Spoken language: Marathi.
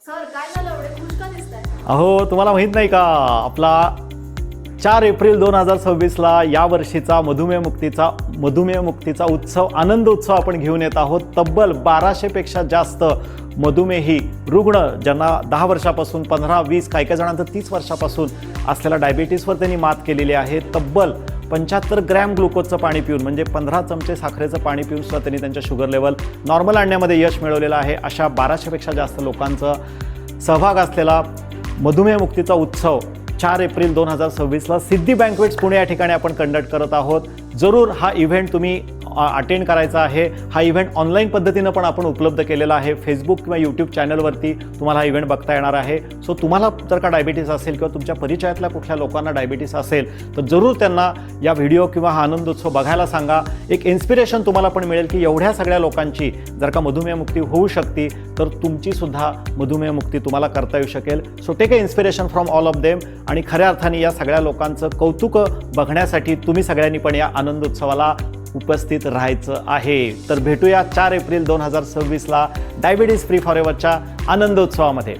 सर काय झालं एवढे खुश का दिसताय? अहो तुम्हाला माहीत नाही का, आपला 4 एप्रिल 2026ला या वर्षीचा मधुमेह मुक्तीचा उत्सव, आनंद उत्सव आपण घेऊन येत आहोत. तब्बल 1200 पेक्षा जास्त मधुमेही रुग्ण, ज्यांना 10 वर्षापासून 15-20 काही जणांचं 30 वर्षापासून असलेल्या डायबिटीसवर त्यांनी मात केलेली आहे. तब्बल 75 ग्रॅम ग्लुकोजचं पाणी पिऊन, म्हणजे 15 चमचे साखरेचं पाणी पिऊन सुद्धा त्यांनी त्यांच्या शुगर लेवल नॉर्मल आणण्यामध्ये यश मिळवलेलं आहे. अशा 1200 पेक्षा जास्त लोकांचा सहभाग असलेला मधुमेह मुक्तीचा उत्सव 4 एप्रिल 2026ला सिद्धी बँक्वेट्स पुणे या ठिकाणी आपण कंडक्ट करत आहोत. जरूर हा इव्हेंट तुम्ही अटेंड करायचा आहे. हा इव्हेंट ऑनलाईन पद्धतीनं पण आपण उपलब्ध केलेला आहे. फेसबुक किंवा यूट्यूब चॅनलवरती तुम्हाला हा इव्हेंट बघता येणार आहे. सो तुम्हाला जर का डायबिटीस असेल किंवा तुमच्या परिचयातल्या कुठल्या लोकांना डायबिटीस असेल तर जरूर त्यांना या व्हिडिओ किंवा हा आनंदोत्सव बघायला सांगा. एक इन्स्पिरेशन तुम्हाला पण मिळेल की एवढ्या सगळ्या लोकांची जर का मधुमेहमुक्ती होऊ शकते तर तुमचीसुद्धा मधुमेहमुक्ती तुम्हाला करता येऊ शकेल. So take a inspiration from all of them. आणि खऱ्या अर्थाने या सगळ्या लोकांचं कौतुक बघण्यासाठी तुम्ही सगळ्यांनी पण या आनंदोत्सवाला उपस्थित राहायचं आहे. तर भेटूया 4 एप्रिल 2026ला डायबिटीज फ्री फॉरएव्हरच्या आनंदोत्सवामध्ये.